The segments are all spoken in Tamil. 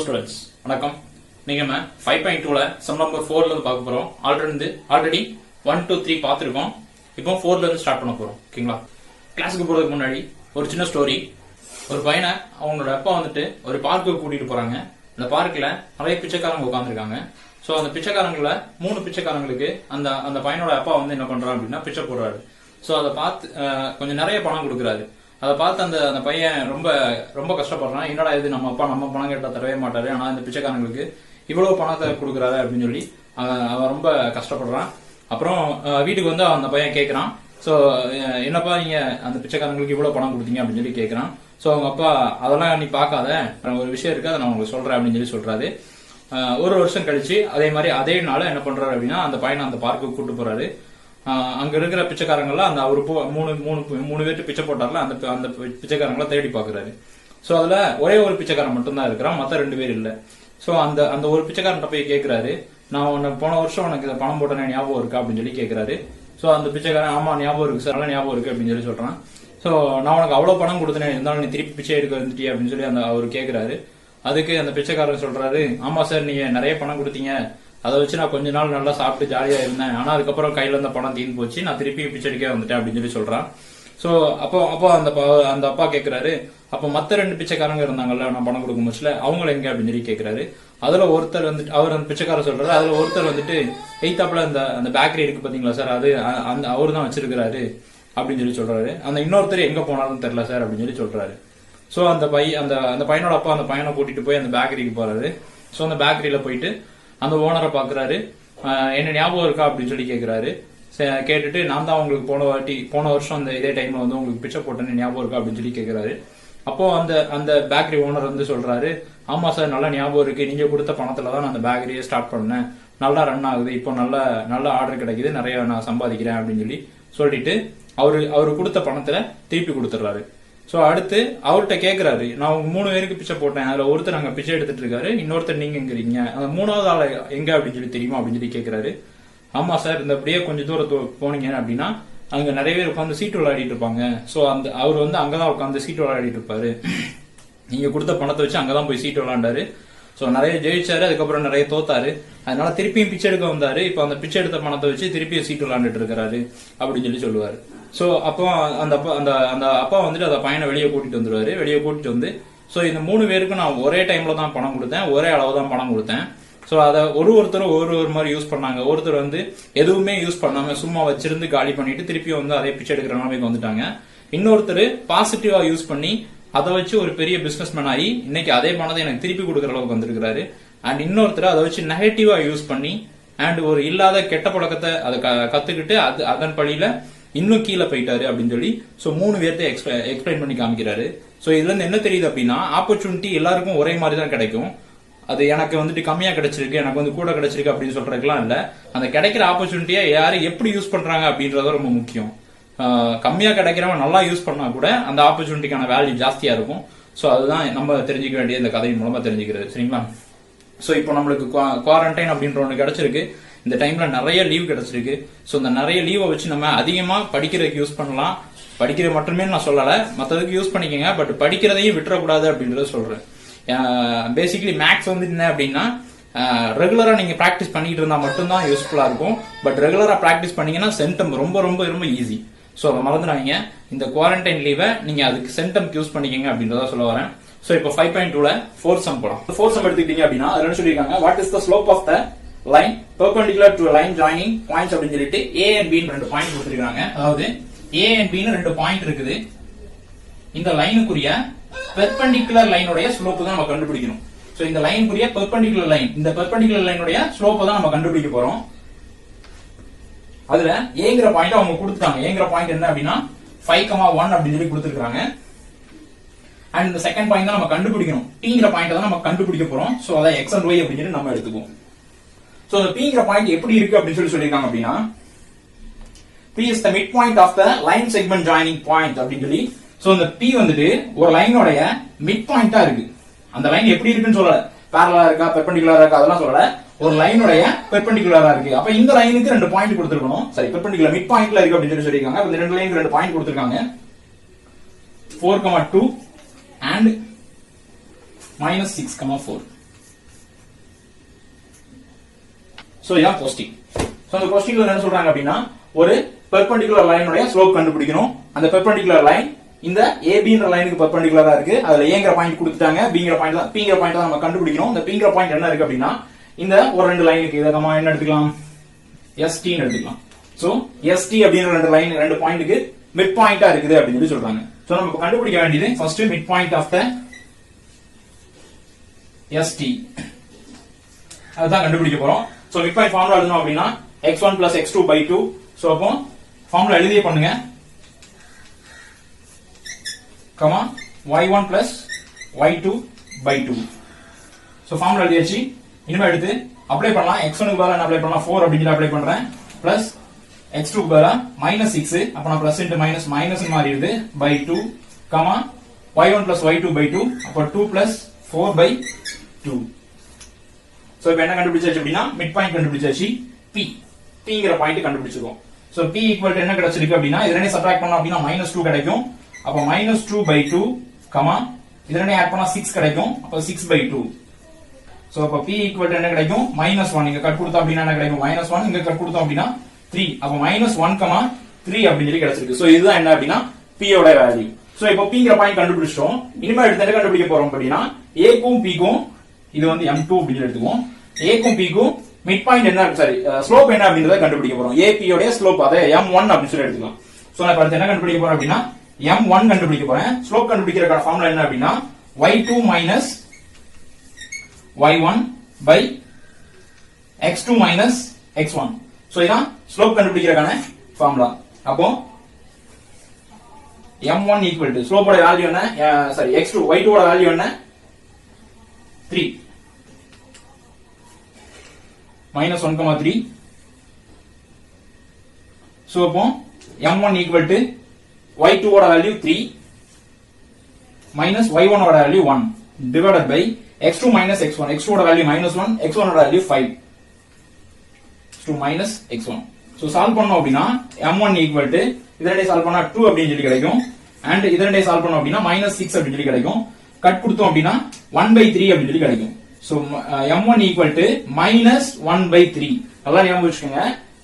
ஸ்டூடெண்ட்ஸ் வணக்கம். நீங்க 5.2ல சம் நம்பர் 4ல இருந்து பார்க்க போறோம். ஆல்ரெடி 1 2 3 பார்த்திருக்கோம். இப்போ 4ல இருந்து ஸ்டார்ட் பண்ண போறோம். ஓகேங்களா? கிளாஸுக்கு போறதுக்கு முன்னாடி ஒரு சின்ன ஸ்டோரி. ஒரு பையனை அவங்களோட அப்பா வந்துட்டு ஒரு பார்க்குக்கு கூட்டிட்டு போறாங்க. அந்த பார்க்ல நிறைய பிச்சைக்காரங்க உட்காந்துருக்காங்க. சோ அந்த பிச்சைக்காரங்கள 3 பிச்சைக்காரங்களுக்கு அந்த பையனோட அப்பா வந்து என்ன பண்றாரு அப்படின்னா பிச்சை போடுறாரு. சோ அதை பார்த்து கொஞ்சம் நிறைய பணம் கொடுக்குறாரு. அதை பார்த்து அந்த பையன் ரொம்ப ரொம்ப கஷ்டப்படுறான். என்னடா இது, நம்ம அப்பா நம்ம பணம் கேட்டா தரவே மாட்டாரு, ஆனா இந்த பிச்சைக்காரங்களுக்கு இவ்வளவு பணத்தை கொடுக்குறாரு அப்படின்னு சொல்லி அவன் ரொம்ப கஷ்டப்படுறான். அப்புறம் வீட்டுக்கு வந்து அந்த பையன் கேட்கறான், சோ என்னப்பா நீங்க அந்த பிச்சைக்காரங்களுக்கு இவ்வளவு பணம் கொடுத்தீங்க அப்படின்னு சொல்லி கேட்கறான். சோ அவங்க அப்பா அதெல்லாம் நீ பாக்காத, ஒரு விஷயம் இருக்கு, அதை நான் உங்களுக்கு சொல்றேன் அப்படின்னு சொல்லி சொல்றாரு. ஒரு வருஷம் கழிச்சு அதே நாள என்ன பண்றாரு அப்படின்னா அந்த பையனை அந்த பார்க்குக்கு கூட்டு போறாரு. அங்க இருக்கிற பிச்சைக்காரங்கள அந்த அவரு மூணு பேருக்கு பிச்சை போட்டார்ல, அந்த பிச்சைக்காரங்கள தேடி பாக்குறாரு. சோ அதுல ஒரே ஒரு பிச்சைக்காரன் மட்டும் தான் இருக்கிறான், மத்த 2 பேர் இல்ல. சோ அந்த ஒரு பிச்சைக்காரன் போய் கேட்கிறாரு, நான் உனக்கு போன வருஷம் உனக்கு பணம் போட்டேன் ஞாபகம் இருக்கா அப்படின்னு சொல்லி கேட்கிறாரு. சோ அந்த பிச்சைக்காரன் ஆமா ஞாபகம் இருக்கு சார், நல்லா ஞாபகம் இருக்கு அப்படின்னு சொல்லி சொல்றான். சோ நான் உனக்கு அவ்வளவு பணம் கொடுத்தேன், இருந்தாலும் நீ திருப்பி பிச்சை எடுக்க வந்துட்டியா அப்படின்னு சொல்லி அவரு கேட்கிறாரு. அதுக்கு அந்த பிச்சைக்காரன் சொல்றாரு, ஆமா சார் நீங்க நிறைய பணம் கொடுத்தீங்க, அதை வச்சு நான் கொஞ்ச நாள் நல்லா சாப்பிட்டு ஜாலியா இருந்தேன், ஆனா அதுக்கப்புறம் கையில இருந்த பணம் தீர்ந்து போச்சு, நான் திருப்பி பிச்சைக்கே வந்துட்டேன் அப்படின்னு சொல்லி சொல்றான். சோ அப்போ அந்த அப்பா கேட்கிறாரு, அப்ப மத்த 2 பிச்சைக்காரங்க இருந்தாங்கல்ல நான் பணம் கொடுக்க முடியல, அவங்கள எங்க அப்படின்னு சொல்லி கேட்கிறாரு. அதுல ஒருத்தர் வந்துட்டு அவர் அந்த பிச்சைக்காரர் சொல்றாரு, அதுல ஒருத்தர் வந்துட்டு எய்தாப்புல அந்த பேக்கரி இருக்கு பாத்தீங்களா சார், அது அவரு தான் வச்சிருக்கிறாரு அப்படின்னு சொல்லி சொல்றாரு. அந்த இன்னொருத்தர் எங்க போனாலும் தெரியல சார் அப்படின்னு சொல்லி சொல்றாரு. சோ அந்த பையனோட அப்பா அந்த பையனை கூட்டிட்டு போய் அந்த பேக்கரிக்கு போறாரு. சோ அந்த பேக்கரியில போயிட்டு அந்த ஓனரை பாக்குறாரு. என்ன ஞாபகம் இருக்கா அப்படின்னு சொல்லி கேட்கிறாரு. கேட்டுட்டு நான் தான் உங்களுக்கு போன வருஷம் அந்த இதே டைம்ல வந்து உங்களுக்கு பிச்சை போட்டேன்னு ஞாபகம் இருக்கா அப்படின்னு சொல்லி கேட்கிறாரு. அப்போ அந்த பேக்கரி ஓனர் வந்து சொல்றாரு, ஆமா சார் நல்லா ஞாபகம் இருக்கு, நீங்க கொடுத்த பணத்துல தான் நான் அந்த பேக்கரியை ஸ்டார்ட் பண்ணேன், நல்லா ரன் ஆகுது, இப்போ நல்ல ஆர்டர் கிடைக்குது, நிறைய நான் சம்பாதிக்கிறேன் அப்படின்னு சொல்லி சொல்லிட்டு அவரு கொடுத்த பணத்துல திருப்பி கொடுத்துறாரு. சோ அடுத்து அவர்கிட்ட கேக்குறாரு, நான் உங்க 3 பேருக்கு பிச்சை போட்டேன், அதுல ஒருத்தர் அங்க பிச்சை எடுத்துட்டு இருக்காரு, இன்னொருத்தர் நீங்க எங்கிறீங்க, அந்த 3வது ஆளு எங்க அப்படின்னு சொல்லி தெரியுமா அப்படின்னு சொல்லி கேக்குறாரு. ஆமா சார், இந்த அப்படியே கொஞ்சம் தூரம் போனீங்க அப்படின்னா அங்க நிறைய பேர் உட்காந்து சீட்டு விளையாடிட்டு இருப்பாங்க. சோ அவர் வந்து அங்கதான் உட்காந்து சீட்டு விளையாடிட்டு இருப்பாரு, நீங்க கொடுத்த பணத்தை வச்சு அங்கதான் போய் சீட்டு விளையாண்டாரு. சோ நிறைய ஜெயிச்சாரு, அதுக்கப்புறம் நிறைய தோத்தாரு, அதனால திருப்பியும் பிச்சை எடுக்க வந்தாரு, இப்ப அந்த பிச்சை எடுத்த பணத்தை வச்சு திருப்பியும் சீட்டு விளையாண்டுட்டு இருக்காரு அப்படின்னு சொல்லி சொல்லுவாரு. சோ அப்போ அந்த அப்பா வந்துட்டு அந்த பையனை வெளியே கூட்டிட்டு வந்துருவாரு. வெளியே கூட்டிட்டு வந்து சோ இந்த 3 பேருக்கும் நான் ஒரே டைம்ல தான் பணம் கொடுத்தேன், ஒரே அளவு தான் பணம் கொடுத்தேன். சோ அதை ஒருத்தரும் ஒரு மாதிரி யூஸ் பண்ணாங்க. ஒருத்தர் வந்து எதுவுமே யூஸ் பண்ணாம சும்மா வச்சிருந்து காலி பண்ணிட்டு திருப்பி வந்து அதே பிச்சை எடுக்கிற நிலைமைக்கு வந்துட்டாங்க. இன்னொருத்தர் பாசிட்டிவா யூஸ் பண்ணி அதை வச்சு ஒரு பெரிய பிசினஸ் மேன் ஆகி இன்னைக்கு அதே பணத்தை எனக்கு திருப்பி கொடுக்கற அளவுக்கு வந்திருக்காரு. அண்ட் இன்னொருத்தர் அதை வச்சு நெகட்டிவா யூஸ் பண்ணி அண்ட் ஒரு இல்லாத கெட்ட பழக்கத்தை அதை கத்துக்கிட்டு அதன் படியில இன்னும் கீழே போயிட்டாரு அப்படின்னு சொல்லி சோ 3 பேர்த்த எக்ஸ்பிளைன் பண்ணி காமிக்கிறாரு. சோ இதுல இருந்து என்ன தெரியுது அப்படின்னா ஆப்பர்ச்சுனிட்டி எல்லாருக்கும் ஒரே மாதிரி தான் கிடைக்கும். அது எனக்கு வந்துட்டு கம்மியா கிடைச்சிருக்கு, எனக்கு வந்து கூட கிடைச்சிருக்கு அப்படின்னு சொல்றதுக்கெல்லாம் இல்ல. அந்த கிடைக்கிற ஆப்பர்ச்சுனிட்டியை யாரு எப்படி யூஸ் பண்றாங்க அப்படின்றத ரொம்ப முக்கியம். கம்மியா கிடைக்கிறவன் நல்லா யூஸ் பண்ணா கூட அந்த ஆப்பர்ச்சுனிட்டிக்கான வேல்யூ ஜாஸ்தியா இருக்கும். சோ அதுதான் நம்ம தெரிஞ்சுக்க வேண்டிய இந்த கதையின் மூலமா தெரிஞ்சுக்கிறது. சரிங்களா? சோ இப்போ நம்மளுக்கு குவாரண்டைன் அப்படின்ற ஒண்ணு கிடைச்சிருக்கு. இந்த டைம்ல நிறைய லீவ் கிடைச்சிருக்கு. சோ இந்த நிறைய லீவை வச்சு நம்ம அதிகமா படிக்கிறதுக்கு யூஸ் பண்ணலாம். படிக்கிறது மட்டுமே நான் சொல்லல, மற்றதுக்கு யூஸ் பண்ணிக்கங்க, பட் படிக்கிறதையும் விட்டுறக்கூடாது அப்படின்றத சொல்றேன். பேசிக்கலி மேக்ஸ் வந்து என்ன அப்படின்னா ரெகுலரா நீங்க பிராக்டிஸ் பண்ணிட்டு இருந்தா மட்டும்தான் யூஸ்ஃபுல்லா இருக்கும். பட் ரெகுலரா பிராக்டிஸ் பண்ணீங்கன்னா சென்டம் ரொம்ப ரொம்ப ரொம்ப ஈஸி. சோ அதை மறந்துடாதீங்க. இந்த குவாரண்டைன் லீவை நீங்க அதுக்கு சென்டம் யூஸ் பண்ணிக்கங்க அப்படின்றத சொல்ல வரேன். சோ இப்போ 5.2ல 4th சம் போலாம். 4th சம் எடுத்துக்கிட்டீங்க அப்படின்னா அதுல என்ன சொல்லிருக்காங்க, what is the slope of the line perpendicular to a line joining points அப்படின்னு சொல்லிட்டு A and B ன்னு 2 பாயிண்ட் கொடுத்திருக்காங்க. அதாவது A and B ன்னு 2 பாயிண்ட் இருக்குது. இந்த லைனுக்குரிய பெர்பெண்டிகுலர் லைனுடைய ஸ்லோப் தான் நம்ம கண்டுபிடிக்கணும். சோ இந்த லைனுக்குரிய பெர்பெண்டிகுலர் லைன், இந்த பெர்பெண்டிகுலர் லைனுடைய ஸ்லோப் தான் நம்ம கண்டுபிடிக்க போறோம். அதுல ஏங்கிற பாயிண்ட் அவங்க கொடுத்துட்டாங்க. ஏங்கிற பாயிண்ட் என்ன அப்படின்னா 5,1 அப்படின்னு சொல்லி கொடுத்திருக்காங்க. அண்ட் இந்த செகண்ட் பாயிண்ட் தான் நம்ம கண்டுபிடிக்கணும். Pங்கிற பாயிண்ட் தான் நம்ம கண்டுபிடிக்க போறோம். சோ அத x and y அப்படின்னு சொல்லி நம்ம எடுத்துக்குவோம். சோ இந்த Pங்கிற பாயிண்ட் எப்படி இருக்கு அப்படின்னு சொல்லி சொல்லிருக்காங்க அப்படின்னா P is the midpoint of the line segment joining point அப்படின்னு சொல்லி. சோ இந்த P வந்துட்டு ஒரு லைனோட மிட் பாயிண்டா இருக்கு. அந்த லைன் எப்படி இருக்குன்னு சொல்லல, பேரலா இருக்கா பெர்பெண்டிகுலரா இருக்கா அதெல்லாம் சொல்லல, ஒரு லைனோட பெர்பெண்டிகுலரா இருக்கு. அப்ப இந்த லைனுக்கு 2 பாயிண்ட் கொடுத்திருக்கணும். சரி, பெர்பெண்டிகுலர் மிட் பாயிண்ட்ல இருக்கு அப்படின்னு சொல்லி சொல்லிருக்காங்க. இந்த 2 லைனுக்கு 2 பாயிண்ட் கொடுத்திருக்காங்க. 4,2 and -6,4. சோ இதான் கோஸ்டிங். சோ அந்த கோஸ்டிங்ல என்ன சொல்றாங்க அப்படின்னா ஒரு பெர்பெண்டிகுலர் லைனுடைய ஸ்லோப் கண்டுபிடிக்கணும். அந்த பெர்பெண்டிகுலர் லைன் இந்த ஏபின்ற லைனுக்கு பெர்பெண்டிகுலரா இருக்கு. அதுல ஏங்கிற பாயிண்ட் கொடுத்துட்டாங்க, பிங்கிற பாயிண்ட் தான், பிங்கிற பாயிண்ட் தான் நம்ம கண்டுபிடிக்கணும். இந்த பிங்கிற பாயிண்ட் என்ன இருக்கு அப்படின்னா இந்த ஒரு ரெண்டு லைனுக்கு இதை நம்ம என்ன எடுத்துக்கலாம், எஸ்டி எடுத்துக்கலாம். சோ எஸ்டி அப்படின்ற ரெண்டு லைன் ரெண்டு பாயிண்ட்க்கு மிட் பாயிண்டா இருக்குது அப்படின்னு சொல்லி சொல்றாங்க. சோ நம்ம கண்டுபிடிக்க வேண்டியது first midpoint of the ST, அதுதான் கண்டுபிடிக்க போறோம். சோ மிட் பாயிண்ட் ஃபார்முலா எழுதணும் அப்படின்னா x1 plus x2 by 2. So அப்போ ஃபார்முலா எழுதியே பண்ணுங்க, comma y1 plus y2 by 2. So formula எழுதியாச்சு. இனிமே எடுத்து அப்ளை பண்ணலாம். x1 க்கு பதிலா என்ன அப்ளை பண்ணலாம், 4 அப்படினு அப்ளை பண்றேன். பிளஸ் x2 க்கு பதிலா -6, அப்ப நான் பிளஸ் இன்டு மைனஸ் மைனஸ் மாறிடுது by 2, comma y1 plus y2 by 2, அப்ப 2 plus 4 by 2. சோ இப்போ என்ன கண்டுபிடிச்சாச்சு அப்படின்னா மிட் பாயிண்ட் கண்டுபிடிச்சாச்சு. p ங்கிற பாயிண்ட் கண்டுபிடிச்சிருக்கோம். சோ p ஈக்குவல் டு என்ன கிடைச்சிருக்கு அப்படின்னா இது ரெண்டையும் சப்ட்ராக்ட் பண்ணோம் அப்படின்னா -2 கிடைக்கும். அப்ப -2 by 2, கமா இது ரெண்டையும் ஆட் பண்ணா 6 கிடைக்கும். அப்ப 6 by 2. சோ அப்ப p ஈக்குவல் டு என்ன கிடைக்கும், -1. இங்க கட் கொடுத்தோம் அப்படின்னா என்ன கிடைக்கும், -1. இங்க கட் கொடுத்தோம் அப்படின்னா 3. அப்ப -1, 3 அப்படின்னு சொல்லி கிடைச்சிருக்கு. சோ இதுதான் என்ன அப்படின்னா p யோட வேல்யூ. சோ இப்போ p ங்கிற பாயிண்ட் கண்டுபிடிச்சிட்டோம். இனிமே அடுத்து என்ன கண்டுபிடிக்க போறோம் அப்படின்னா a க்கும் p க்கும், இது வந்து m2 அப்படின்னு எடுத்துக்குவோம், a க்கும் p க்கும் மிட் பாயிண்ட் என்ன, சாரி ஸ்லோப் என்ன அப்படின்றத கண்டுபிடிக்க போறோம். AP யோட ஸ்லோப் அதை m1 அப்படின்னு சொல்லி எடுத்துக்கலாம். சோ நான் அடுத்து என்ன கண்டுபிடிக்க போறேன் அப்படின்னா m1 கண்டுபிடிக்க போறேன். ஸ்லோப் கண்டுபிடிக்கிறதுக்கான ஃபார்முலா என்ன அப்படின்னா y2 minus y1 by x2 minus x1. So இதான் ஸ்லோப் கண்டுபிடிக்கிறதுக்கான ஃபார்முலா. அப்போ m1 equal to ஸ்லோப்போட வேல்யூ என்ன, சாரி x2 y2 ஓட வேல்யூ என்ன, 3 -1, 3. சோ அப்போ m1 equal to y2 ஓட வேல்யூ 3 minus y1 ஓட value 1 divided by x2 minus x1. x2 ஓட வேல்யூ -1, x1 ஓட value 5. 2 minus x1. So solve பண்ணோம் அப்படின்னா m1 equal to இதனடே சால்வ் பண்ணா 2 அப்படின்னு சொல்லி கிடைக்கும். and இதனடே சால்வ் பண்ணோம் அப்படின்னா -6 அப்படின்னு சொல்லி கிடைக்கும். கட் கொடுத்தோம் அப்படின்னா 1/3 அப்படின்னு சொல்லி கிடைக்கும். So m1 equal to -1/3. அதான் ஞாபகம் வச்சுக்கோங்க,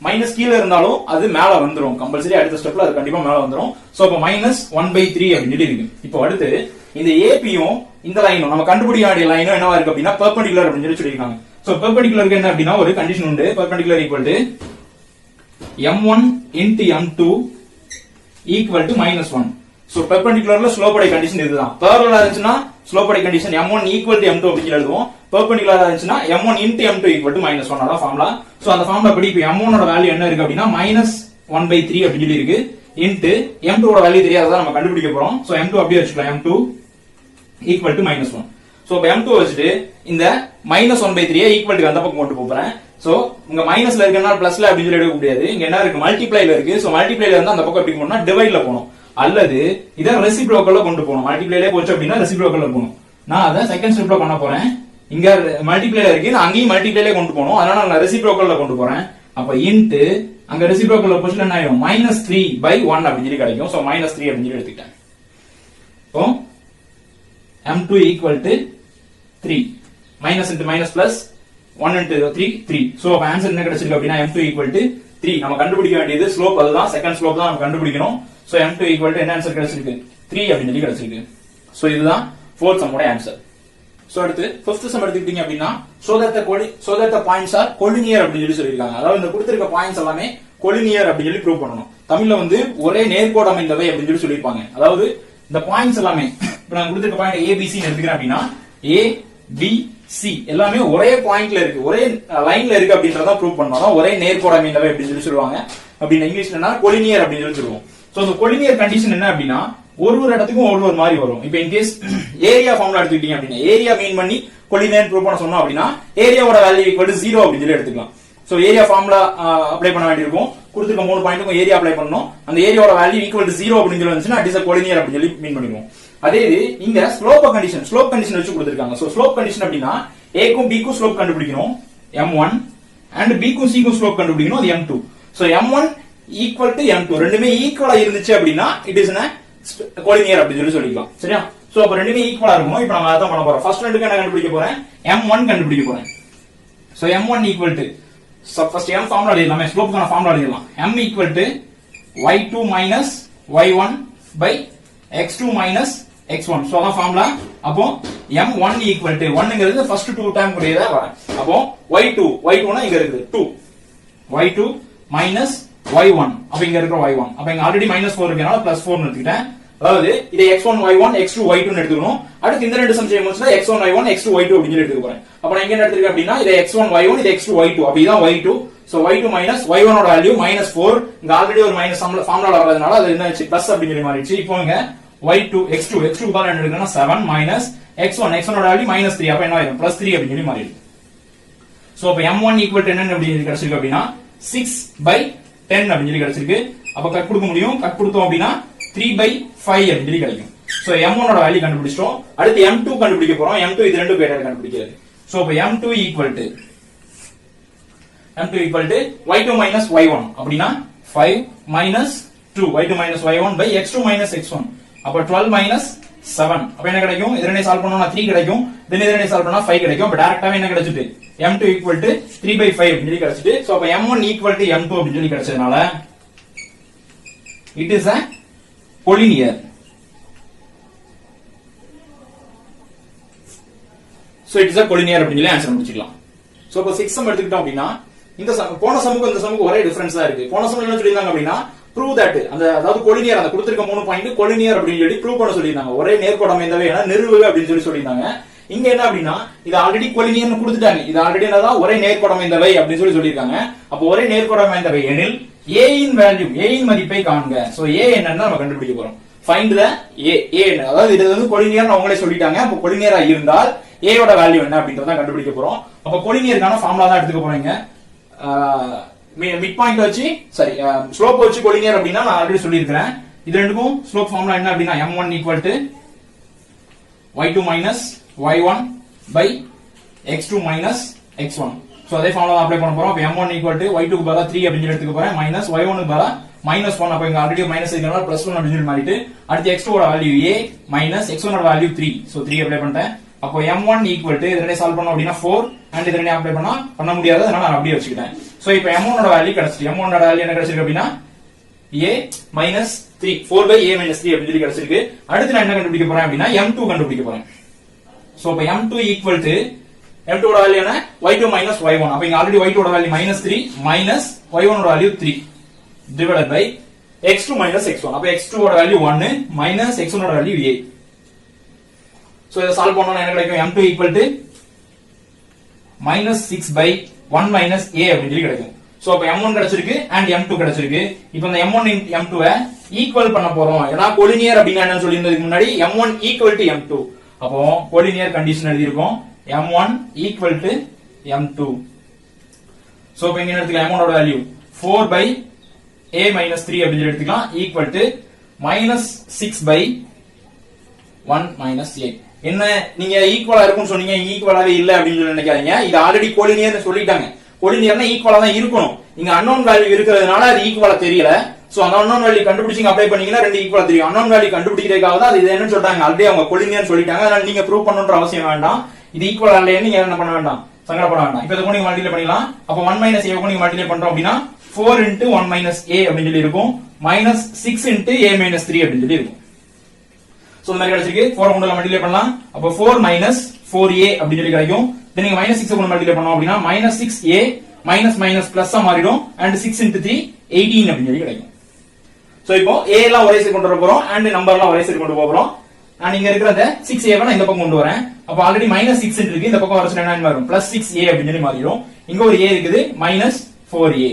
மைனஸ் கீழ இருந்தாலும் அது மேல வந்துரும், கம்பல்சரி அடுத்த ஸ்டெப்ல அது கண்டிப்பா மேல வந்துரும். சோ அப்ப -1/3 அப்படின்னு சொல்லி இருக்கு. இப்போ அடுத்து இந்த ஏபியும் இந்த லைனும் நம்ம கண்டுபிடிக்க வேண்டிய லைனும் என்னவா இருக்கு அப்படின்னா பெர்பெண்டிகுலர் அப்படின்னு சொல்லி சொல்லிருக்காங்க. சோ பெர்பெண்டிகுலருக்கு என்ன அப்படின்னா ஒரு கண்டிஷன் உண்டு, perpendicular equal to m1 into m2 equal to -1. So பெர்பெண்டிகுலர்ல ஸ்லோப் கண்டிஷன் இதுதான். பேரலலா இருந்துச்சுன்னா slope condition m1 equal to m2 அப்படின்னு எழுதுவோம். பெர்பெண்டிகுலரா இருந்துச்சுன்னா m1 into m2 equal to -1. அதான் ஃபார்முலா. சோ அந்த ஃபார்முலா படி இப்போ m1 ஓட வேல்யூ என்ன இருக்கு அப்படின்னா -1/3 அப்படின்னு சொல்லி இருக்கு. இன்டு m2 ஓட வேல்யூ தெரியாததா நம்ம கண்டுபிடிக்க போறோம். சோ m2 அப்படியே வச்சுக்கலாம், m2 ஈக்குவல் டு -1. சோ இப்போ m2 வச்சுட்டு இந்த -1/3 ஈக்குவல் டு அந்த பக்கம் கொண்டு போறேன். சோ உங்க மைனஸ்ல இருக்கனால பிளஸ்ல அப்படின்னு சொல்லி எடுக்க முடியாது, இங்க என்ன இருக்கு மல்டிப்ளைல இருக்கு. சோ மல்டிப்ளைல இருந்தா அந்த பக்கம் எப்படி போகணும்னா டிவைட்ல போகணும், அல்லது இத ரெசிப்ரோக்கல்ல கொண்டு போகணும். மல்டிப்ளைலே போச்சு அப்படின்னா ரெசிப்ரோக்கல்ல போகணும். நான் அத செகண்ட் ஸ்டெப்ல பண்ண போறேன். இங்க மல்டிப்ளைல இருக்கு, நான் அங்கேயும் மல்டிப்ளைலே கொண்டு போகணும், அதனால நான் ரெசிப்ரோக்கல்ல கொண்டு போறேன். அப்ப இன்டு அங்க ரெசிப்ரோக்கல்ல போச்சுன்னா என்ன ஆகும், -3/1 அப்படின்னு சொல்லி கிடைக்கும். சோ -3 அப்படின்னு சொல்லி எடுத்துக்கிட்டேன். இப்போ m2 equal to 3 minus into minus plus 1 into 3 3. So அப்ப ஆன்சர் என்ன கிடைச்சிருக்கு அப்படின்னா m2 equal to 3. நம்ம கண்டுபிடிக்க வேண்டியது ஸ்லோப், அதுதான் செகண்ட் ஸ்லோப் தான் நம்ம கண்டுபிடிக்கணும். சோ m2 equal to என்ன ஆன்சர் கிடைச்சிருக்கு, 3 அப்படின்னு சொல்லி கிடைச்சிருக்கு. சோ இதுதான் fourth sum ஓட ஆன்சர். சோ அடுத்து fifth sum எடுத்துக்கிட்டீங்க அப்படின்னா so that the points are collinear அப்படின்னு சொல்லி சொல்லிருக்காங்க. அதாவது இந்த கொடுத்திருக்க பாயிண்ட்ஸ் எல்லாமே collinear அப்படின்னு சொல்லி ப்ரூவ் பண்ணனும். தமிழ்ல வந்து ஒரே நேர்கோடு அமைந்தவை அப்படின்னு சொல்லி சொல்லிருப்பாங்க. அதாவது இந்த பாயிண்ட்ஸ் எல்லாமே இப்ப நான் கொடுத்திருக்க பாயிண்ட் ABC ன்னு எடுத்துக்கிறேன் அப்படின்னா A B C எல்லாமே ஒரே பாயிண்ட்ல இருக்கு, ஒரே லைன்ல இருக்கு அப்படின்றத ப்ரூவ் பண்ணனும். ஒரே நேர்கோடு அமைந்தவை அப்படின்னு சொல்லி சொல்லுவாங்க. அப்படின்னு இங்கிலீஷ்ல என்ன collinear அப்படின்னு சொல்லி சொல்லுவோம். சோ இந்த collinear கண்டிஷன் என்ன அப்படின்னா ஒரு இடத்துக்கும் ஒரு மாதிரி வரும். இப்போ இன் கேஸ் ஏரியா ஃபார்முலா எடுத்துக்கிட்டீங்க அப்படின்னா ஏரியா மீன் பண்ணி collinear ப்ரூவ் பண்ண சொன்னோம் அப்படின்னா ஏரியாவோட வேல்யூ ஈக்குவல் டு 0 அப்படின்னு சொல்லி எடுத்துக்கலாம். சோ ஏரியா ஃபார்முலா அப்ளை பண்ண வேண்டியிருக்கும். கொடுத்திருக்க 3 பாயிண்ட்டுக்கும் ஏரியா அப்ளை பண்ணனும். அந்த ஏரியாவோட வேல்யூ ஈக்குவல் டு 0 அப்படின்னு சொல்லி வந்துச்சுன்னா இட் இஸ் a collinear அப்படின்னு சொல்லி மீன் பண்ணிடுவோம். அதே இது இங்க ஸ்லோப் கண்டிஷன் வச்சு கொடுத்திருக்காங்க. சோ ஸ்லோப் கண்டிஷன் அப்படின்னா A க்கும் B க்கும் ஸ்லோப் கண்டுபிடிக்கணும் m1 and B க்கும் C க்கும் ஸ்லோப் கண்டுபிடிக்கணும் அது m2. So m1 equal to m2 ரெண்டுமே ஈக்குவலா இருந்துச்சு அப்படின்னா இட் இஸ் a collinear அப்படின்னு சொல்லிக்கலாம். சரியா? சோ அப்ப ரெண்டுமே ஈக்குவலா இருக்கும். இப்போ நம்ம அத பண்ண போறோம். ஃபர்ஸ்ட் ரெண்டுக்கு என்ன கண்டுபிடிக்க போறேன், m1 கண்டுபிடிக்க போறேன். So m1 equal to first m formula எழுதலாம், ஸ்லோப்புக்கான ஃபார்முலா எழுதலாம். m equal to y2 minus y1 by x2 minus x1. So அதான் ஃபார்முலா. அப்போ m1 equal to 1ங்கிறது ஃபர்ஸ்ட் 2 டைம் கூடியதா வரும். அப்போ y2 னா இங்க இருக்குது 2, y2 minus y1, அப்ப இங்க இருக்கிற y1, அப்ப இங்க ஆல்ரெடி -4 இருக்கனால +4 னு எடுத்துக்கிட்டேன். அதாவது இதை x1 y1 x2 y2 னு எடுத்துக்கணும். அடுத்து இந்த ரெண்டு சம் செய்யும்போது x1 y1 x2 y2 அப்படி எடுத்துக்க போறேன். அப்ப நான் இங்க என்ன எடுத்துக்கிறேன் அப்படினா இதை x1 y1 இது x2 y2, அப்ப இதான் y2. So y2 minus y1 ஓட வேல்யூ -4. இங்க ஆல்ரெடி ஒரு மைனஸ் ஃபார்முலால வரதுனால அது என்ன ஆச்சு பிளஸ் அப்படி சொல்லி மாறிடுச்சு. இப்போ இங்க y2 x2 க்கு பதிலா என்ன எடுக்கறேன்னா 7 minus x1 ஓட வேல்யூ -3, அப்ப என்ன ஆயிடும் +3 அப்படி சொல்லி மாறிடுது. சோ அப்ப m1 = என்ன அப்படி கிடைச்சிருக்கு அப்படினா 6/10 அப்படி சொல்லி கிடைச்சிருக்கு. அப்ப கட் கொடுக்க முடியும். கட் கொடுத்தோம் அப்படினா 3/5 அப்படி சொல்லி கிடைக்கும். சோ m1 ஓட வேல்யூ கண்டுபிடிச்சிட்டோம். அடுத்து m2 கண்டுபிடிக்க போறோம். m2 இது ரெண்டு பேர் கண்டுபிடிக்கிறது. சோ அப்ப m2 equal to y2 minus y1 அப்படினா 5 minus 2 y2 minus y1 by x2 minus x1. அப்ப 12 minus 7. அப்ப என்ன கிடைக்கும்? இதனை சால்வ் பண்ணோம்னா 3 கிடைக்கும். இதனை சால்வ் பண்ணா 5 கிடைக்கும். அப்ப டைரக்டாவே என்ன கிடைச்சிட்டு m2 equal to 3/5 அப்படி சொல்லி கிடைச்சிட்டு. சோ அப்ப m1 equal to m2 அப்படி சொல்லி கிடைச்சதனால it is a collinear. So it is a collinear அப்படி சொல்லி ஆன்சர் முடிச்சுக்கலாம். சோ அப்ப 6 சம் எடுத்துக்கிட்டோம் அப்படினா இந்த போன சம்முக்கு இந்த சம்முக்கு ஒரே டிஃபரன்ஸ் தான் இருக்கு. போன சம்ல என்ன சொல்லிருந்தாங்க அப்படினா prove that அதாவது collinear அந்த கொடுத்திருக்க 3 பாயிண்ட் collinear அப்படி சொல்லி ப்ரூவ் பண்ண சொல்லிருந்தாங்க. ஒரே நேர்கோடம் அமைந்தவை என நிறுவுக அப்படி சொல்லி சொல்லிருந்தாங்க. இங்க என்ன அப்படினா இது ஆல்ரெடி collinear னு கொடுத்துட்டாங்க. இது ஆல்ரெடி என்னதா ஒரே நேர்கோடம் அமைந்தவை அப்படி சொல்லி சொல்லிருக்காங்க. அப்ப ஒரே நேர்கோடம் அமைந்தவை எனில் a இன் வேல்யூ a இன் மதிப்பை காண்க. சோ a என்னன்னு நம்ம கண்டுபிடிக்க போறோம். find the a அதாவது இது வந்து collinear னு அவங்களே சொல்லிட்டாங்க. அப்ப collinear இருந்தால் a ஓட வேல்யூ என்ன அப்படின்றத கண்டுபிடிக்க போறோம். அப்ப collinearக்கான ஃபார்முலா தான் எடுத்துக்க போறீங்க. மிட் பாயிண்ட் வச்சு ஸ்லோப் வச்சு collinear அப்படினா நான் ஆல்ரெடி சொல்லியிருக்கேன். இது ரெண்டுக்கும் ஸ்லோப் ஃபார்முலா என்ன அப்படினா m1 equal to y2 minus y1 by x2 minus x1. So அதே ஃபார்முலா அப்ளை பண்ண போறோம். அப்ப m1 equal to y2 க்கு பதிலா 3 அப்படி எடுத்துக்க போறேன். minus y1 க்கு பதிலா -1. அப்ப இங்க ஆல்ரெடி மைனஸ் இருக்கனால +1 அப்படி சொல்லி மாறிட்டு அடுத்து x2 ஓட வேல்யூ a minus x1 ஓட வேல்யூ 3. சோ 3 அப்ளை பண்ணிட்டேன். அப்போ m1 equal to இதனை சால்வ் பண்ணோம் அப்படினா 4 and இதனை அப்ளை பண்ண முடியாது. அதனால நான் அப்படியே வச்சுக்கிட்டேன். சோ இப்போ m1 ஓட வேல்யூ கிடைச்சிருக்கு. m1 ஓட வேல்யூ என்ன கிடைச்சிருக்கு அப்படினா a minus 3 4/a minus 3 அப்படி சொல்லி கிடைச்சிருக்கு. அடுத்து நான் என்ன கண்டுபிடிக்க போறேன் அப்படினா m2 கண்டுபிடிக்க போறேன். சோ இப்போ m2 equal to m2 ஓட வேல்யூ என்ன y2 minus y1. அப்ப இங்க ஆல்ரெடி y2 ஓட வேல்யூ -3 minus y1 ஓட value 3 divided by x2 minus x1. அப்ப x2 ஓட வேல்யூ 1 minus x1 ஓட வேல்யூ a. சோ இத சால்வ் பண்ணனும்னா என்ன கிடைக்கும்? m2 equal to -6/1 minus a அப்படி சொல்லி கிடைக்கும். சோ அப்ப m1 கிடைச்சிருக்கு and m2 கிடைச்சிருக்கு. இப்போ இந்த m1 m2 ஐ ஈக்குவல் பண்ண போறோம். ஏனா collinear அப்படினா என்னன்னு சொல்லியிருந்ததுக்கு முன்னாடி m1 equal to m2. அப்போ collinear கண்டிஷன் எழுதி இருக்கோம். m1 equal to m2. So இப்போ இங்க எடுத்துக்கலாம் m1 ஓட வேல்யூ 4/a minus 3 அப்படி சொல்லி எடுத்துக்கலாம் equal to -6/1 minus a. என்ன நீங்க ஈக்குவலா இருக்கும்னு சொன்னீங்க, ஈக்குவலாவே இல்ல அப்படின்னு சொல்லி நினைக்காதீங்க. இது ஆல்ரெடி collinear சொல்லிட்டாங்க. collinearனா ஈக்குவலா தான் இருக்கணும். இங்க unknown வேல்யூ இருக்கிறதுனால அது ஈக்குவலா தெரியல. சோ அந்த unknown வேல்யூ கண்டுபிடிச்சிங்க அப்ளை பண்ணீங்கன்னா ரெண்டு ஈக்குவலா தெரியும். unknown வேல்யூ கண்டுபிடிக்கிறதுக்காக தான் அது என்னன்னு சொல்றாங்க. ஆல்ரெடி அவங்க collinear சொல்லிட்டாங்க. அதனால நீங்க ப்ரூவ் பண்ணணும்ன்ற அவசியம் வேண்டாம். இது ஈக்குவலா இல்லைன்னு நீங்க என்ன பண்ண வேண்டாம், சங்கடப்பட வேண்டாம். இப்போ இத நீங்க மல்டிப்ளை பண்ணிடலாம். அப்ப 1 minus a க்கு நீங்க மல்டிப்ளை பண்றோம் அப்படினா 4 into 1 minus a அப்படி சொல்லி இருக்கும். -6 into a minus 3 அப்படி சொல்லி இருக்கும். சோ இந்த மாதிரி கிடைச்சிருக்கு. 4 கொண்டு மல்டிப்ளை பண்ணலாம். அப்ப 4 minus 4a அப்படி சொல்லி கிடைக்கும். தென் நீங்க -6 கொண்டு மல்டிப்ளை பண்ணோம் அப்படினா -6a minus minus plus ஆ மாறிடும் and 6 into 3 18 அப்படி சொல்லி கிடைக்கும். சோ இப்போ a எல்லாம் ஒரே சைடு கொண்டு வர போறோம் and நம்பர் எல்லாம் ஒரே சைடு கொண்டு போக போறோம். நான் இங்க இருக்கிற அந்த 6a நான் இந்த பக்கம் கொண்டு வரேன். அப்ப ஆல்ரெடி -6 இருக்கு. இந்த பக்கம் வரச்ச என்ன மாறும் +6a அப்படி சொல்லி மாறிடும். இங்க ஒரு a இருக்குது -4a.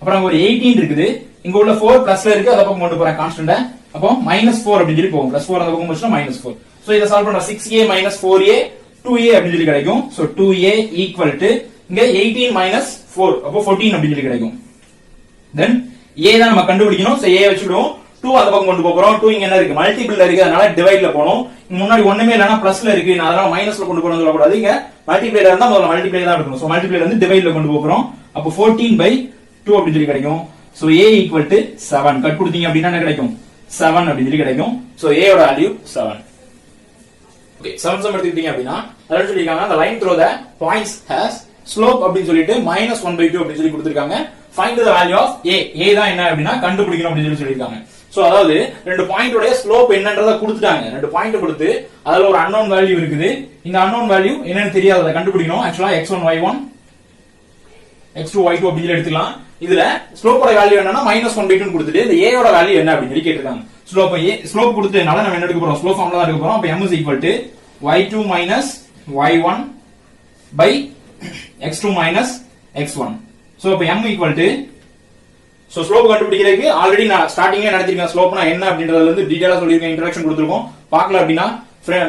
அப்புறம் ஒரு 18 இருக்குது. இங்க உள்ள 4 பிளஸ்ல இருக்கு. அத பக்கம் கொண்டு போறேன் கான்ஸ்டன்ட். அப்போ -4 அப்படி சொல்லி போகும். +4 அந்த பக்கம் போச்சுனா -4. சோ இத சால்வ் பண்ணா 6a - 4a 2a அப்படி சொல்லி கிடைக்கும். சோ 2a equal to இங்க 18 - 4 அப்போ 14 அப்படி சொல்லி கிடைக்கும். தென் a தான் நம்ம கண்டுபிடிக்கணும். So a வச்சுடுவோம். 2 அந்த பக்கம் கொண்டு போறோம். 2 இங்க என்ன இருக்கு மல்டிபிள்ல இருக்கு. அதனால டிவைட்ல போறோம். முன்னாடி ஒண்ணுமே இல்லனா பிளஸ்ல இருக்கு. நான் அதனால மைனஸ்ல கொண்டு போறேன்னு சொல்ல கூடாது. இங்க மல்டிப்ளைல இருந்தா முதல்ல மல்டிப்ளை தான் எடுக்கணும். சோ மல்டிப்ளைல இருந்து டிவைட்ல கொண்டு போறோம். அப்போ 14/2 அப்படி சொல்லி கிடைக்கும். So a equal to 7. Cut கொடுத்தீங்க அப்படினா என்ன கிடைக்கும் 7 அப்படி சொல்லி கிடைக்கும். சோ a ஓட வேல்யூ 7. ஓகே 7 சம் எடுத்துக்கிட்டீங்க அப்படினா அத சொல்லிருக்காங்க the line through the points has slope அப்படின்னு சொல்லிட்டு -1/2 அப்படின்னு சொல்லி கொடுத்திருக்காங்க. Find the value of a. a தான் என்ன அப்படின்னா கண்டுபிடிக்கணும் அப்படின்னு சொல்லிருக்காங்க. சோ அதாவது ரெண்டு பாயிண்டோட ஸ்லோப் என்னன்றத கொடுத்துட்டாங்க. ரெண்டு பாயிண்ட் கொடுத்து அதுல ஒரு அன்னோன் வேல்யூ இருக்குது. இந்த அன்னோன் வேல்யூ என்னன்னு தெரியாது, அதை கண்டுபிடிக்கணும். ஆக்சுவலா x1 y1 x2 y2 அப்படின்னு எடுத்துக்கலாம். இதுல ஸ்லோப்போட வேல்யூ என்னன்னா -1/2 கொடுத்துட்டு இந்த a யோட வேல்யூ என்ன அப்படின்னு சொல்லி கேட்டிருக்காங்க. ஸ்லோப் கொடுத்ததுனால நம்ம என்ன எடுக்க போறோம், ஸ்லோப் ஃபார்முலா தான் எடுக்க போறோம். அப்ப m is equal to y2 minus y1 by x2 minus x1. So அப்ப m equal to so slope கண்டுபிடிக்கிறதுக்கு ஆல்ரெடி நான் ஸ்டார்டிங்கே நடத்திருக்கேன். ஸ்லோப்னா என்ன அப்படின்றதுல இருந்து டீடைலா சொல்லிருக்கேன், இன்ட்ரோடக்ஷன் கொடுத்திருக்கோம். பார்க்கல அப்படின்னா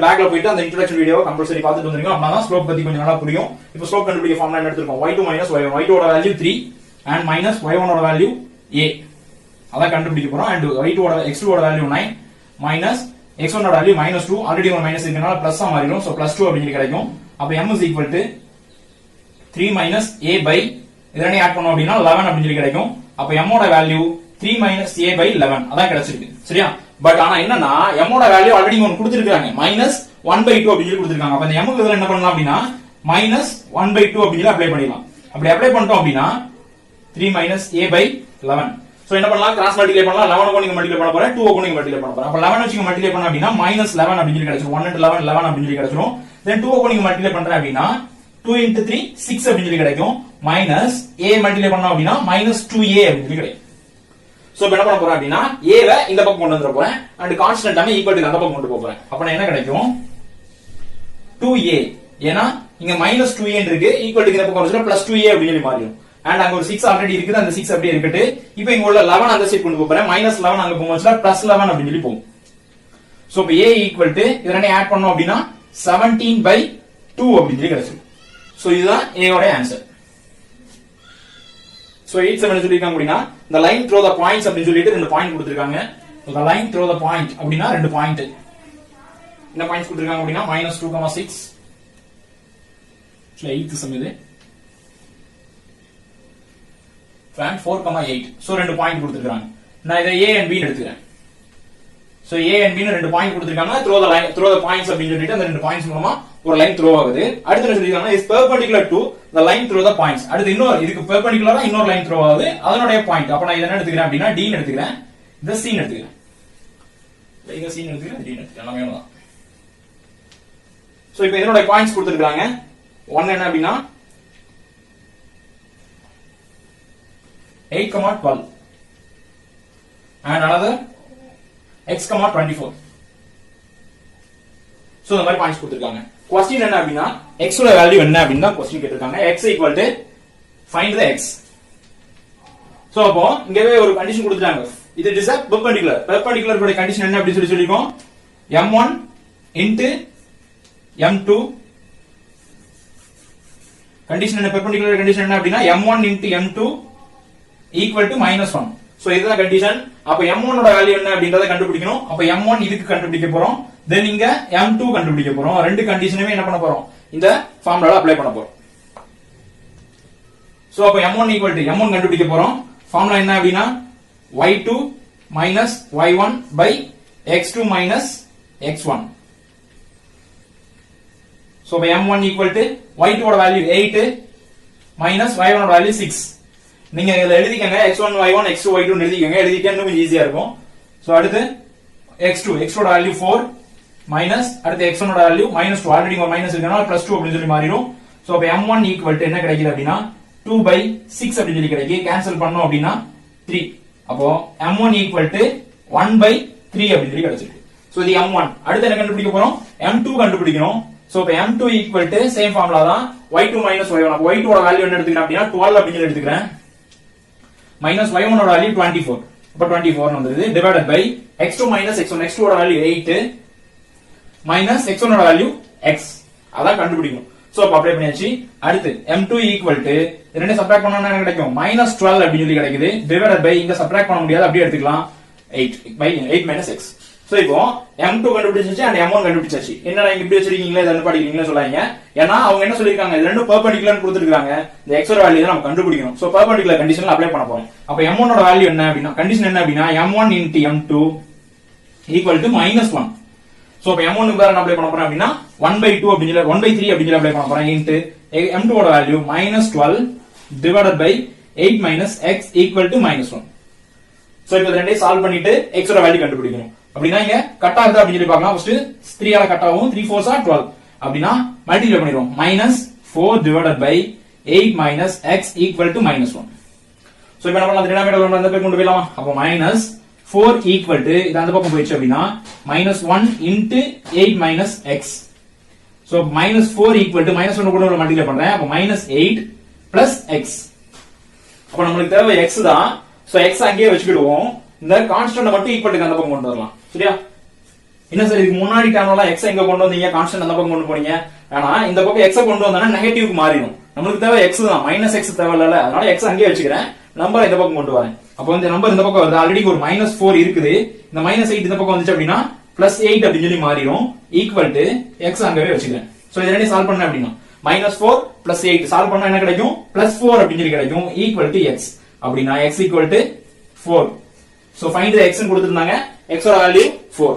பேக்ல போயிட்டு அந்த இன்ட்ரோடக்ஷன் வீடியோ கம்பல்சரி பார்த்துட்டு வந்துருங்க. அப்பதான் ஸ்லோப் பத்தி கொஞ்சம் நல்லா புரியும். இப்போ ஸ்லோப் கண்டுபிடிக்க ஃபார்முலா என்ன எடுத்துருக்கோம், y2 minus y1. y2 ஓட வேல்யூ 3 and minus y1 ஓட வேல்யூ a. அத கண்டுபிடிக்க போறோம். and y2 ஓட x2 ஓட வேல்யூ 9 minus x1 ஓட வேல்யூ -2. ஆல்ரெடி ஒரு மைனஸ் இருக்கனால பிளஸ் ஆ மாறிடும். சோ +2 அப்படி கிடைக்கும். அப்ப m is equal to 3 minus a by இதனை ஆட் பண்ணோம் அப்படினா 11 அப்படி கிடைக்கும். அப்ப m ஓட வேல்யூ 3 minus a by 11 அதான் கிடைச்சிருக்கு. சரியா? பட் ஆனா என்னன்னா m ஓட வேல்யூ ஆல்ரெடி ஒன்னு கொடுத்திருக்காங்க, -1/2 அப்படி கொடுத்திருக்காங்க. அப்ப இந்த m க்கு பதிலா என்ன பண்ணலாம் அப்படினா -1/2 அப்படி அப்ளை பண்ணிடலாம். அப்படி அப்ளை பண்ணிட்டோம் அப்படினா 3 minus a by 11. சோ என்ன பண்ணலாம், கிராஸ் மல்டிப்ளை பண்ணலாம். 11 க்கு நீங்க மல்டிப்ளை பண்ண போறேன், 2 க்கு நீங்க மல்டிப்ளை பண்ண போறேன். அப்ப 11 வச்சு மல்டிப்ளை பண்ண அப்படினா -11 அப்படி கிடைச்சிரும். 1 into 11 11 அப்படி கிடைச்சிரும். தென் 2 க்கு நீங்க மல்டிப்ளை பண்றேன் அப்படினா 2 into 3 6 அப்படி கிடைக்கும். மைனஸ் a மல்டிப்ளை பண்ணோம் அப்படினா -2a அப்படி கிடைக்கும். சோ என்ன பண்ண போறேன் அப்படினா a வை இந்த பக்கம் கொண்டு வர போறேன் and கான்ஸ்டன்ட் ஆமே ஈக்குவல் டு அந்த பக்கம் கொண்டு போறேன். அப்ப என்ன கிடைக்கும், 2a. ஏனா இங்க -2a இருக்கு, ஈக்குவல் டு இந்த பக்கம் வந்துட்டா +2a அப்படி மாறிடும். and அங்க ஒரு 6 ஆல்ரெடி இருக்குது, அந்த 6 அப்படியே இருக்கட்டு. இப்போ இங்க உள்ள 11 அந்த சைடு கொண்டு போறேன். -11 அங்க போகும்போது +11 அப்படி சொல்லி போகும். சோ இப்போ a ஈக்குவல் டு இதனை ஆட் பண்ணோம் அப்படினா 17/2 அப்படி சொல்லி கிடைச்சிரும். சோ இதுதான் a ஓட ஆன்சர். சோ 87 சொல்லிருக்காங்க அப்படினா the line through the points அப்படி சொல்லிட்டு ரெண்டு பாயிண்ட் கொடுத்திருக்காங்க. the line through the point அப்படினா ரெண்டு பாயிண்ட். என்ன பாயிண்ட்ஸ் கொடுத்திருக்காங்க அப்படினா -2,6 சோ 8th சம் இது and 4,8. சோ ரெண்டு பாயிண்ட் கொடுத்திருக்காங்க. நான் இத a and b ன்னு எடுத்துக்கிறேன். சோ a and b ன்னு ரெண்டு பாயிண்ட் கொடுத்திருக்காங்க. throw the points அப்படி சொல்லிட்டு அந்த ரெண்டு பாயிண்ட்ஸ் மூலமா ஒரு லைன் த்ரோ ஆகுது. அடுத்து என்ன சொல்லிருக்காங்க, is perpendicular to the line through the points. அடுத்து இன்னொரு இதுக்கு பெர்பெண்டிகுலரா இன்னொரு லைன் த்ரோ ஆகுது, அதனுடைய பாயிண்ட். அப்ப நான் இத என்ன எடுத்துக்கிறேன் அப்படினா d ன்னு எடுத்துக்கிறேன், இந்த c ன்னு எடுத்துக்கிறேன். இங்க c ன்னு எடுத்துக்கிறேன், d ன்னு எடுத்துக்கிறேன். எல்லாமே ஒண்ணா. சோ இப்போ இதனுடைய பாயிண்ட்ஸ் கொடுத்திருக்காங்க. 1 என்ன அப்படினா 8,12 and another x,24. சோ இந்த மாதிரி பாயிண்ட்ஸ் கொடுத்திருக்காங்க. क्वेश्चन என்ன அப்படினா x ஓட வேல்யூ என்ன அப்படினு தான் क्वेश्चन கேட்டிருக்காங்க. x equal to find the x. So அப்போ இங்கவே ஒரு கண்டிஷன் கொடுத்துட்டாங்க. இது இஸ் a perpendicular ஓட கண்டிஷன் என்ன அப்படி சொல்லிருக்கோம், m1 into m2. கண்டிஷன் என்ன, perpendicular கண்டிஷன் என்ன அப்படினா m1 into m2 equal to -1. So இதுதான் கண்டிஷன். அப்ப m1 ஓட வேல்யூ என்ன அப்படிங்கறத கண்டுபிடிக்கணும். அப்ப m1 இதுக்கு கண்டுபிடிக்க போறோம், தென் இங்க m2 கண்டுபிடிக்க போறோம். ரெண்டு கண்டிஷனுமே என்ன பண்ண போறோம், இந்த ஃபார்முலால அப்ளை பண்ண போறோம். சோ அப்ப m1 equal to m1 கண்டுபிடிக்க போறோம். ஃபார்முலா என்ன அப்படினா y2 minus y1 by x2 minus x1. So அப்ப m1 equal to y2 ஓட வேல்யூ 8 minus y1 ஓட வேல்யூ 6. நீங்க இத எழுதிக்கங்க, x1 y1 x2 y2 எழுதிக்கங்க. எழுதிட்டா இன்னும் கொஞ்சம் ஈஸியா இருக்கும். சோ அடுத்து x2 ஓட வேல்யூ 4 மைனஸ் அடுத்து x1 ஓட வேல்யூ -2. ஆல்ரெடி ஒரு மைனஸ் இருக்கனால +2 அப்படி சொல்லி மாறிடும். சோ அப்ப m1 ஈக்குவல் டு என்ன கிடைக்குது அப்படினா 2/6 அப்படி சொல்லி கிடைக்குது. கேன்சல் பண்ணோம் அப்படினா 3. அப்போ m1 ஈக்குவல் டு 1/3 அப்படி சொல்லி கிடைச்சிருக்கு. சோ இது m1. அடுத்து என்ன கண்டுபிடிக்க போறோம், m2 கண்டுபிடிக்கணும். சோ அப்ப m2 equal to same formula தான், y2 minus y1. அப்ப y2 ஓட வேல்யூ என்ன எடுத்துக்கிறேன் அப்படினா 12 அப்படி சொல்லி எடுத்துக்கிறேன். minus y1 ஓட வேல்யூ 24. அப்ப 24 வந்துருது. Divided by x2 minus x1. x2 ஓட வேல்யூ 8 minus x1 ஓட வேல்யூ x. அதான் கண்டுபிடிக்கணும். சோ அப்ப அப்ளை பண்ணியாச்சு. அடுத்து m2 ஈக்குவல் டு ரெண்டே சப்ட்ராக்ட் பண்ணா என்ன கிடைக்கும், -12 அப்படி சொல்லி கிடைக்குது. டிவைடட் பை இங்க சப்ட்ராக்ட் பண்ண முடியாது, அப்படியே எடுத்துக்கலாம் 8 minus x. சோ இப்போ m2 கண்டுபிடிச்சாச்சு and m1 கண்டுபிடிச்சாச்சு. என்னடா இங்க இப்படி வச்சிருக்கீங்களே, இத என்ன படிக்கிறீங்களே சொல்லாதீங்க. ஏன்னா அவங்க என்ன சொல்லிருக்காங்க, இது ரெண்டும் பெர்பெண்டிகுலர் கொடுத்திருக்காங்க. இந்த x ஓட வேல்யூ தான் நம்ம கண்டுபிடிக்கணும். சோ பெர்பெண்டிகுலர் கண்டிஷன்ல அப்ளை பண்ண போறோம். அப்ப m1 ஓட வேல்யூ என்ன அப்படினா, கண்டிஷன் என்ன அப்படினா m1 into m2 equal to -1. So அப்ப m1 க்கு வேற என்ன அப்ளை பண்ண போறோம் அப்படினா 1/2 அப்படி சொல்ல 1/3 அப்படி சொல்ல அப்ளை பண்ண போறோம். இன்டு m2 ஓட value -12 divided by 8 minus x equal to -1. So இப்போ இந்த ரெண்டையும் சால்வ் பண்ணிட்டு x ஓட வேல்யூ கண்டுபிடிக்கணும். அப்படினா இங்க கட் ஆகுது அப்படி சொல்லி பார்க்கலாம். ஃபர்ஸ்ட் 3 ஆல கட் ஆகும். 3 4s are 12. அப்படினா மல்டிப்ளை பண்ணிடுவோம். -4 divided by 8 minus x equal to -1. So இப்போ நம்ம அந்த டினாமினேட்டர் அந்த பக்கம் கொண்டு போய்லாம். அப்ப -4 equal to இது அந்த பக்கம் போயிடுச்சு அப்படினா -1 into 8 minus x. So -4 equal to -1 கூட மல்டிப்ளை பண்றேன். அப்ப -8 plus x. அப்ப நமக்கு தேவை x தான். சோ x அங்கேயே வச்சுக்கிடுவோம். இந்த கான்ஸ்டன்ட் மட்டும் ஈக்குவல் டு அந்த பக்கம் கொண்டு வரலாம். சரியா? என்ன சார் இதுக்கு முன்னாடி டேர்ம்ல x எங்க கொண்டு வந்தீங்க? கான்ஸ்டன்ட் அந்த பக்கம் கொண்டு போறீங்க. ஆனா இந்த பக்கம் x கொண்டு வந்தா நெகட்டிவ்க்கு மாறிடும். நமக்கு தேவை x தான். -x தேவை இல்ல. அதனால x அங்கேயே வச்சுக்கிறேன். நம்பர் இந்த பக்கம் கொண்டு வரேன். அப்ப இந்த நம்பர் இந்த பக்கம் வருது. ஆல்ரெடி ஒரு -4 இருக்குது. இந்த -8 இந்த பக்கம் வந்துச்சு அப்படினா +8 அப்படி சொல்லி மாறிடும். ஈக்குவல் டு x அங்கவே வச்சுக்கிறேன். சோ இத ரெண்டையும் சால்வ் பண்ணேன் அப்படினா -4 + 8 சால்வ் பண்ணா என்ன கிடைக்கும்? +4 அப்படி சொல்லி கிடைக்கும். Equal to x. அப்படினா x equal to 4. So find the x ன்னு கொடுத்திருந்தாங்க. x ஓட வேல்யூ 4.